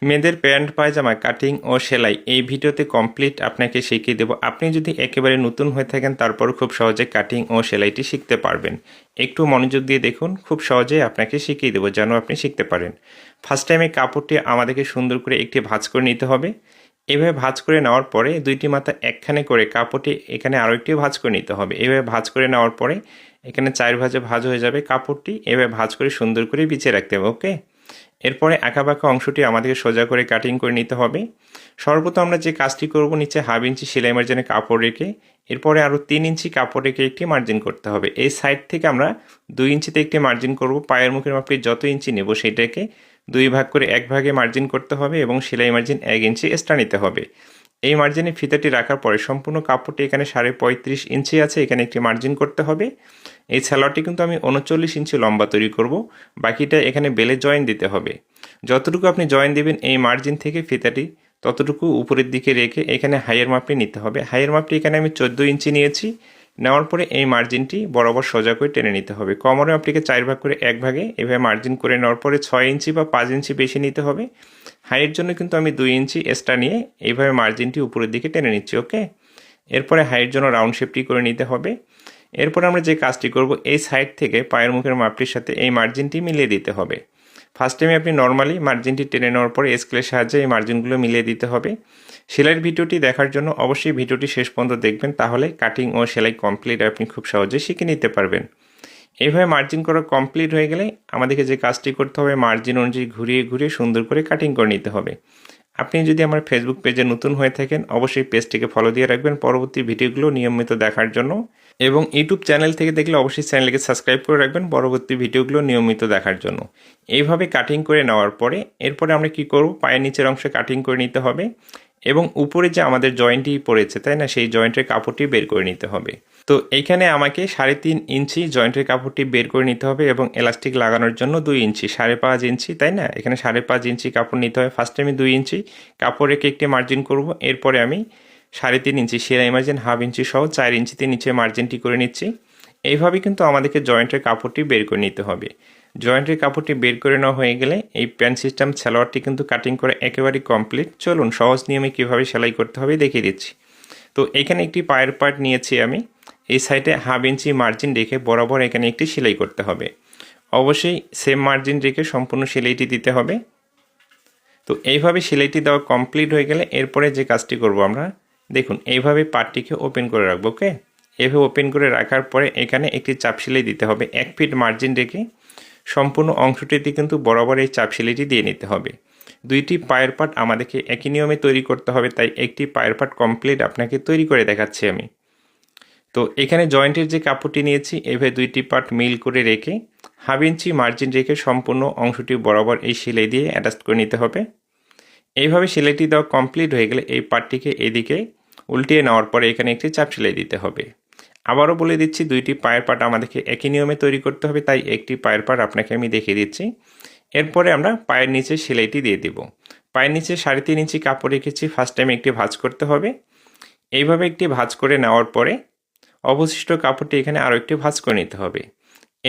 মেয়েদের প্যান্ট পায়জামা কাটিং ও সেলাই এই ভিডিওতে কমপ্লিট আপনাকে শিখিয়ে দেব। আপনি যদি একেবারে নতুন হয়ে থাকেন তারপর খুব সহজে কাটিং ও সেলাইটি শিখতে পারবেন। একটু মনোযোগ দিয়ে দেখুন, খুব সহজেই আপনাকে শিখিয়ে দেবো যেন আপনি শিখতে পারেন। ফার্স্ট টাইমে কাপড়টি আমাদেরকে সুন্দর করে একটি ভাঁজ করে নিতে হবে। এভাবে ভাঁজ করে নেওয়ার পরে দুইটি মাথা একখানে করে কাপড়টি এখানে আরও একটি ভাঁজ করে নিতে হবে। এভাবে ভাঁজ করে নেওয়ার পরে এখানে 4 ভাঁজে ভাঁজ হয়ে যাবে কাপড়টি। এভাবে ভাঁজ করে সুন্দর করে বিছিয়ে রাখতে হবে। ওকে, এরপরে আঁকাবাঁকা অংশটি আমাদেরকে সোজা করে কাটিং করে নিতে হবে। সর্বপ্রথম আমরা যে কাজটি করব, নিচে 1/2 ইঞ্চি সেলাই মার্জিনে কাপড় রেখে এরপরে আরও 3 ইঞ্চি কাপড় রেখে একটি মার্জিন করতে হবে। এই সাইড থেকে আমরা 2 ইঞ্চিতে একটি মার্জিন করব। পায়ের মুখের মাপটি যত ইঞ্চি নেব সেটাকে 2 ভাগ করে 1 ভাগে মার্জিন করতে হবে এবং সেলাই মার্জিন 1 ইঞ্চি এক্সট্রা নিতে হবে। এই মার্জিনে ফিতাটি রাখার পরে সম্পূর্ণ কাপড়টি এখানে 35.5 ইঞ্চি আছে, এখানে একটি মার্জিন করতে হবে। এই সালোয়ারটি কিন্তু আমি 39 ইঞ্চি লম্বা তৈরি করব, বাকিটা এখানে বেলে জয়েন দিতে হবে। যতটুকু আপনি জয়েন দিবেন এই মার্জিন থেকে ফিতাটি ততটুকু উপরের দিকে রেখে এখানে হাইয়ের মাপটি নিতে হবে। হাইয়ের মাপটি এখানে আমি 14 ইঞ্চি নিয়েছি। নেওয়ার পরে এই মার্জিনটি বরাবর সোজা করে টেনে নিতে হবে। কোমরের মাপটিকে 4 ভাগ করে 1 ভাগে এভাবে মার্জিন করে নেওয়ার পরে 6 ইঞ্চি বা 5 ইঞ্চি বেশি নিতে হবে। হাইয়ের জন্য কিন্তু আমি 2 ইঞ্চি এক্সট্রা নিয়ে এইভাবে মার্জিনটি উপরের দিকে টেনে নিচ্ছি। ওকে, এরপরে হাইয়ের জন্য রাউন্ড শেপটি করে নিতে হবে। এরপর আমরা যে কাজটি করব, এই সাইড থেকে পায়ের মুখের মাপটির সাথে এই মার্জিনটি মিলিয়ে দিতে হবে। ফার্স্ট টাইমে আপনি নর্মালি মার্জিনটি টেনে নেওয়ার পরে স্কেলের সাহায্যে এই মার্জিনগুলো মিলিয়ে দিতে হবে। সেলাইয়ের ভিডিওটি দেখার জন্য অবশ্যই ভিডিওটি শেষ পর্যন্ত দেখবেন, তাহলে কাটিং ও সেলাই কমপ্লিট আপনি খুব সহজেই শিখে নিতে পারবেন। এইভাবে মার্জিন করা কমপ্লিট হয়ে গেলে আমাদেরকে যে কাজটি করতে হবে, মার্জিন অনুযায়ী ঘুরিয়ে ঘুরিয়ে সুন্দর করে কাটিং করে নিতে হবে। আপনি যদি আমার ফেসবুক পেজে নতুন হয়ে থাকেন অবশ্যই পেজটিকে ফলো দিয়ে রাখবেন পরবর্তী ভিডিওগুলো নিয়মিত দেখার জন্য, এবং ইউটিউব চ্যানেল থেকে দেখলে অবশ্যই চ্যানেলকে সাবস্ক্রাইব করে রাখবেন পরবর্তী ভিডিওগুলো নিয়মিত দেখার জন্য। এইভাবে কাটিং করে নেওয়ার পরে এরপরে আমরা কি করব, পায়ের নিচের অংশে কাটিং করে নিতে হবে এবং উপরে যে আমাদের জয়েন্টটি পড়েছে তাই না, সেই জয়েন্টের কাপড়টি বের করে নিতে হবে। তো এইখানে আমাকে 3.5 ইঞ্চি জয়েন্টের কাপড়টি বের করে নিতে হবে এবং এলাস্টিক লাগানোর জন্য 2 ইঞ্চি, 5.5 ইঞ্চি তাই না, এখানে 5.5 ইঞ্চি কাপড় নিতে হবে। ফার্স্টে আমি 2 ইঞ্চি কাপড় রেখে একটি মার্জিন করব। এরপরে আমি 3.5 ইঞ্চি সেলাই মার্জিন 1/2 ইঞ্চি সহ 4 ইঞ্চিতে নিচে মার্জিনটি করে নিচ্ছি। এইভাবে কিন্তু আমাদেরকে জয়েন্টের কাপড়টি বের করে নিতে হবে। জয়েন্টের কাপড়টি বের করে নেওয়া হয়ে গেলে এই প্যান্ট সিস্টেম সালোয়ারটি কিন্তু কাটিং করে একেবারেই কমপ্লিট। চলুন সহজ নিয়মে কীভাবে সেলাই করতে হবে দেখিয়ে দিচ্ছি। তো এখানে একটি পায়ের পার্ট নিয়েছি আমি, এই সাইডে 1/2 ইঞ্চি মার্জিন রেখে বরাবর এখানে একটি সেলাই করতে হবে। অবশ্যই সেম মার্জিন রেখে সম্পূর্ণ সেলাইটি দিতে হবে। তো এইভাবে সেলাইটি দেওয়া কমপ্লিট হয়ে গেলে এরপরে যে কাজটি করব আমরা, দেখুন এইভাবে পার্টটিকে ওপেন করে রাখবো। ওকে, এভাবে ওপেন করে রাখার পরে এখানে একটি চাপ সেলাই দিতে হবে। 1 ফিট মার্জিন রেখে সম্পূর্ণ অংশটিতে কিন্তু বরাবর এই চাপ সেলাইটি দিয়ে নিতে হবে। দুইটি পায়ের পার্ট আমাদেরকে একই নিয়মে তৈরি করতে হবে, তাই একটি পায়ের পার্ট কমপ্লিট আপনাকে তৈরি করে দেখাচ্ছি আমি। তো এখানে জয়েন্টের যে কাপড়টি নিয়েছি এভাবে দুইটি পার্ট মিল করে রেখে 1/2 ইঞ্চি মার্জিন রেখে সম্পূর্ণ অংশটি বরাবর এই সেলাই দিয়ে অ্যাটাচ করে নিতে হবে। এইভাবে সেলাইটি দেওয়া কমপ্লিট হয়ে গেলে এই পার্টটিকে এদিকে উল্টিয়ে নেওয়ার পরে এখানে একটি চাপ সেলাই দিতে হবে। আবারও বলে দিচ্ছি, দুইটি পায়ের পার্ট আমাদেরকে একই নিয়মে তৈরি করতে হবে, তাই একটি পায়ের পার্ট আপনাকে আমি দেখিয়ে দিচ্ছি। এরপরে আমরা পায়ের নিচে সেলাইটি দিয়ে দেব। পায়ের নিচে 3.5 ইঞ্চি কাপড় রেখেছি, ফার্স্ট টাইম একটি ভাঁজ করতে হবে। এইভাবে একটি ভাঁজ করে নেওয়ার পরে অবশিষ্ট কাপড়টি এখানে আরও একটি ভাঁজ করে নিতে হবে।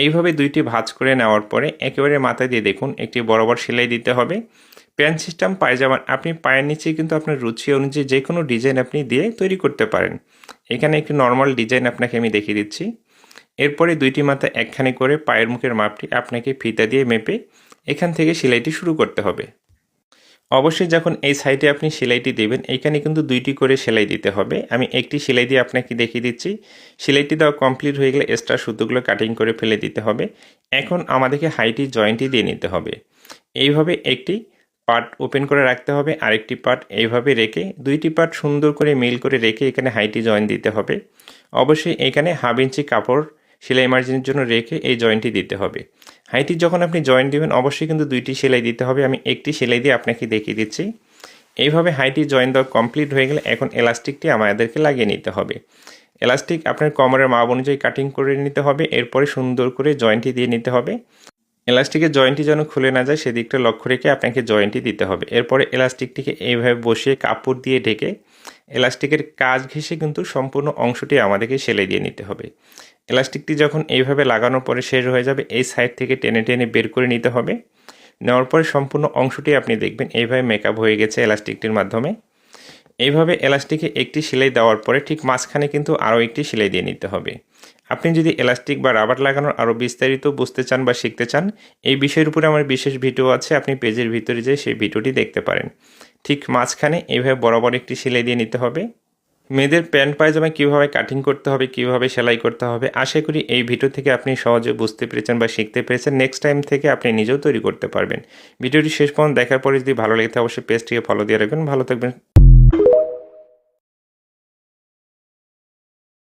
এইভাবে দুইটি ভাঁজ করে নেওয়ার পরে একেবারে মাথায় দিয়ে দেখুন একটি বরাবর সেলাই দিতে হবে। প্যান্ট সিস্টেম পায়জামা আপনি পায়ের নিচে কিন্তু আপনার রুচি অনুযায়ী যে কোনো ডিজাইন আপনি দিয়ে তৈরি করতে পারেন। এখানে একটি নর্মাল ডিজাইন আপনাকে আমি দেখিয়ে দিচ্ছি। এরপরে দুইটি মাথা একখানে করে পায়ের মুখের মাপটি আপনাকে ফিতা দিয়ে মেপে এখান থেকে সেলাইটি শুরু করতে হবে। অবশ্যই যখন এই সাইডে আপনি সেলাইটি দেবেন এইখানে কিন্তু 2টি করে সেলাই দিতে হবে। আমি একটি সেলাই দিয়ে আপনাকে দেখিয়ে দিচ্ছি। সেলাইটি দেওয়া কমপ্লিট হয়ে গেলে এক্সট্রা সুতোগুলো কাটিং করে ফেলে দিতে হবে। এখন আমাদেরকে হাইটি জয়েন্টটি দিয়ে নিতে হবে। এইভাবে একটি পার্ট ওপেন করে রাখতে হবে, আরেকটি পার্ট এইভাবে রেখে দুইটি পার্ট সুন্দর করে মিল করে রেখে এখানে হাইটি জয়েন্ট দিতে হবে। অবশ্যই এখানে 1/2 ইঞ্চি কাপড় সেলাই মার্জিনের জন্য রেখে এই জয়েন্টটি দিতে হবে। হাইটি যখন আপনি জয়েন্ট দিবেন অবশ্যই কিন্তু 2টি সেলাই দিতে হবে। আমি একটি সেলাই দিয়ে আপনাকে দেখিয়ে দিচ্ছি। এইভাবে হাইটি জয়েন্ট দেওয়া কমপ্লিট হয়ে গেলে এখন এলাস্টিকটি আমাদেরকে লাগিয়ে নিতে হবে। এলাস্টিক আপনার কোমরের মাপ অনুযায়ী কাটিং করে নিতে হবে। এরপরে সুন্দর করে জয়েন্টটি দিয়ে নিতে হবে। এলাস্টিকের জয়েন্টটি যেন খুলে না যায় সেদিকটা লক্ষ্য রেখে আপনাকে জয়েন্টটি দিতে হবে। এরপরে এলাস্টিকটিকে এইভাবে বসিয়ে কাপড় দিয়ে ঢেকে এলাস্টিকের কাজ ঘেঁষে কিন্তু সম্পূর্ণ অংশটি আমাদেরকে সেলাই দিয়ে নিতে হবে। এলাস্টিকটি যখন এইভাবে লাগানোর পরে শেষ হয়ে যাবে এই সাইড থেকে টেনে টেনে বের করে নিতে হবে। নেওয়ার পরে সম্পূর্ণ অংশটি আপনি দেখবেন এইভাবে মেকআপ হয়ে গেছে এলাস্টিকটির মাধ্যমে। এইভাবে এলাস্টিকে একটি সেলাই দেওয়ার পরে ঠিক মাঝখানে কিন্তু আরও একটি সেলাই দিয়ে নিতে হবে। আপনি যদি এলাস্টিক বা রাবার লাগানোর আরও বিস্তারিত বুঝতে চান বা শিখতে চান, এই বিষয়ের উপরে আমার বিশেষ ভিডিও আছে, আপনি পেজের ভিতরে যেয়ে সেই ভিডিওটি দেখতে পারেন। ঠিক মাঝখানে এইভাবে বরাবর একটি সেলাই দিয়ে নিতে হবে। মেয়েদের প্যান্ট পায়জামা কীভাবে কাটিং করতে হবে, কীভাবে সেলাই করতে হবে, আশা করি এই ভিডিও থেকে আপনি সহজে বুঝতে পেরেছেন বা শিখতে পেরেছেন। নেক্সট টাইম থেকে আপনি নিজেও তৈরি করতে পারবেন। ভিডিওটি শেষ পর্যন্ত দেখার পরে যদি ভালো লেগে থাকে অবশ্যই পেজটিকে ফলো দিয়ে রাখবেন। ভালো থাকবেন।